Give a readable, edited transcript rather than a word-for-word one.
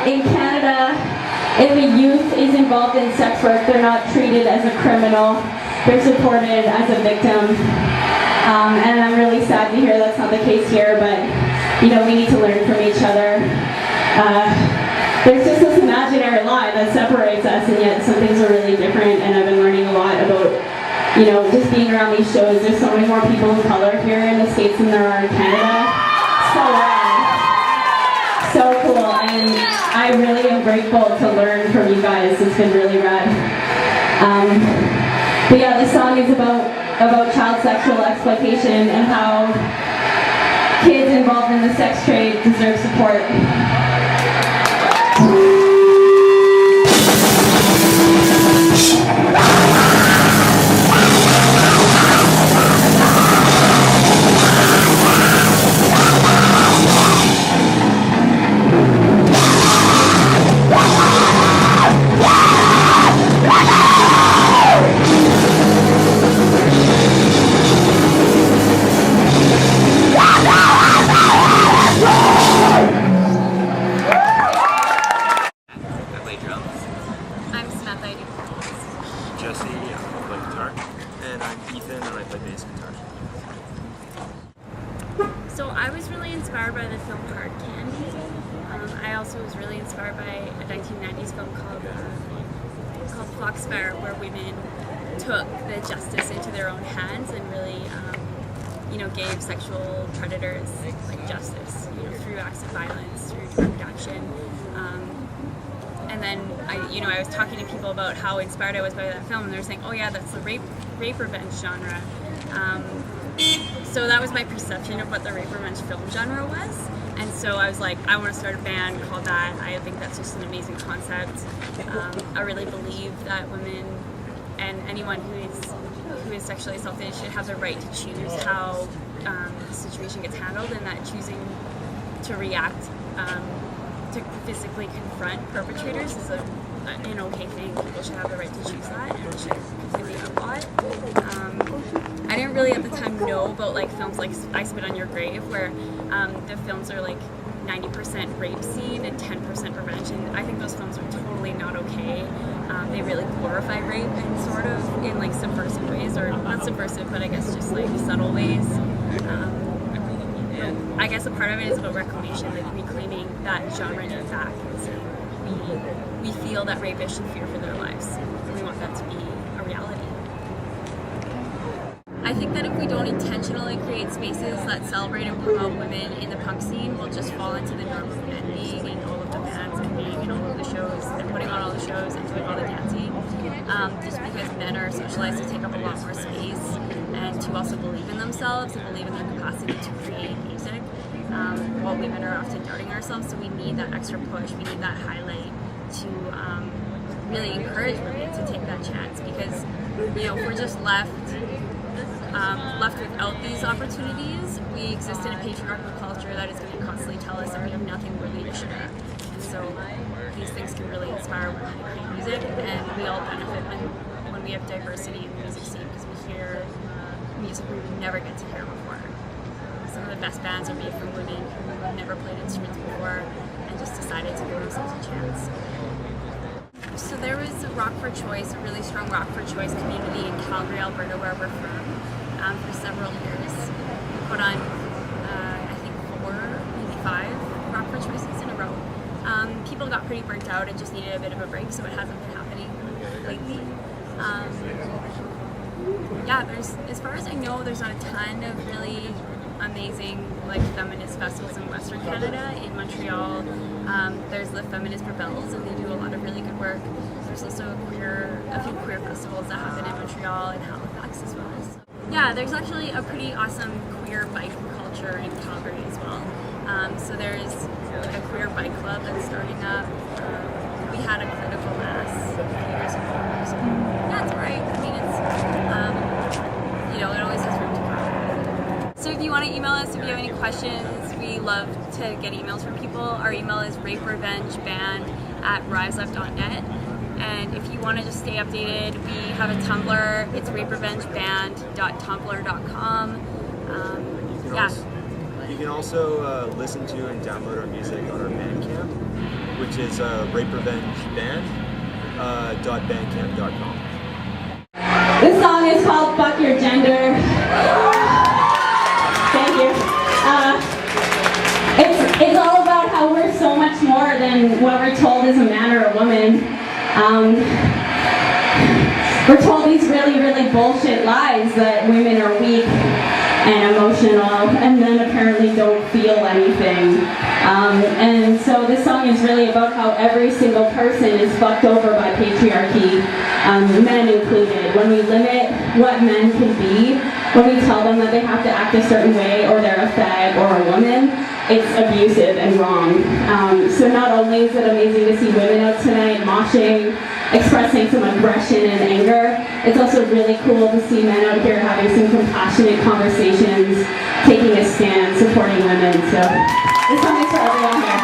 in Canada, if a youth is involved in sex work, they're not treated as a criminal. They're supported as a victim. And I'm really sad to hear that's not the case here, but you know, we need to learn from each other. There's just this imaginary line that separates us, and yet some things are really different, and I've been learning a lot about, you know, just being around these shows. There's so many more people of color here in the States than there are in Canada. So rad. So cool, and I really am grateful to learn from you guys. It's been really rad. But yeah, this song is about child sexual exploitation and how kids involved in the sex trade deserve support. So I was really inspired by the film Hard Candy. I also was really inspired by a 1990s film called Foxfire, where women took the justice into their own hands and really, gave sexual predators like justice, through acts of violence, through direct action. And then I was talking to people about how inspired I was by that film, and they were saying, "Oh yeah, that's the rape revenge genre." So that was my perception of what the rape revenge film genre was, and so I was like, I want to start a band called that. I think that's just an amazing concept. I really believe that women and anyone who is sexually assaulted should have the right to choose how the situation gets handled, and that choosing to react, to physically confront perpetrators is an okay thing. People should have the right to choose that, and it should completely outlawed. I didn't really at the time know about like films like I Spit on Your Grave, where the films are like 90% rape scene and 10% revenge, and I think those films are totally not okay. They really glorify rape in like subversive ways, or not subversive, but I guess just like subtle ways. I guess a part of it is about reclamation, like reclaiming that genre in back and saying we feel that rapists should fear for their lives. We want that to be a reality. I think that if we don't intentionally create spaces that celebrate and promote women in the punk scene, we'll just fall into the norm of men being in all of the bands and being in all of the shows and putting on all the shows and doing all the dancing. Just because men are socialized to take up a lot more space and to also believe in themselves and believe in their capacity to create music, while women are often doubting ourselves. So we need that extra push, we need that highlight to really encourage women to take that chance, because if we're just left without these opportunities, we exist in a patriarchal culture that is going to constantly tell us that we have nothing worthy to share. And so these things can really inspire women to create music, and we all benefit when we have diversity in the music scene, because we hear music we would never get to hear before. Some of the best bands are made from women who have never played instruments before and just decided to give themselves a chance. So there was a Rock for Choice, a really strong Rock for Choice community in Calgary, Alberta, where we're from, for several years. We put on, I think 4, maybe 5 Rock for Choices in a row. People got pretty burnt out and just needed a bit of a break, so it hasn't been happening lately. As far as I know, there's not a ton of really amazing feminist festivals in Western Canada. In Montreal, there's the Feminist Rebels, and they do a lot of really good work. There's also a few queer festivals that happen in Montreal and Halifax as well. Yeah, there's actually a pretty awesome queer bike culture in Calgary as well. So there's a queer bike club that's starting up. We had a critical mass a few years ago. So, yeah, it's alright. I mean, it's it always has room to grow. So if you want to email us, if you have any questions, we love to get emails from people. Our email is raperevengeband@riseleft.net. And if you want to just stay updated, we have a Tumblr. It's raperevenge.tumblr.com. You can also listen to and download our music on our Bandcamp, which which is raperevenge.bandcamp.com. This song is called Fuck Your Gender. Thank you. It's all about how we're so much more than what we're told is a man or a woman. We're told these really, really bullshit lies that women are weak and emotional and then apparently don't feel anything. And so this song is really about how every single person is fucked over by patriarchy, men included. When we limit what men can be, when we tell them that they have to act a certain way or they're a fag or a woman, it's abusive and wrong. So not only is it amazing to see women out tonight moshing, expressing some aggression and anger, it's also really cool to see men out here having some compassionate conversations, taking a stand, supporting women. So this song is for everyone here.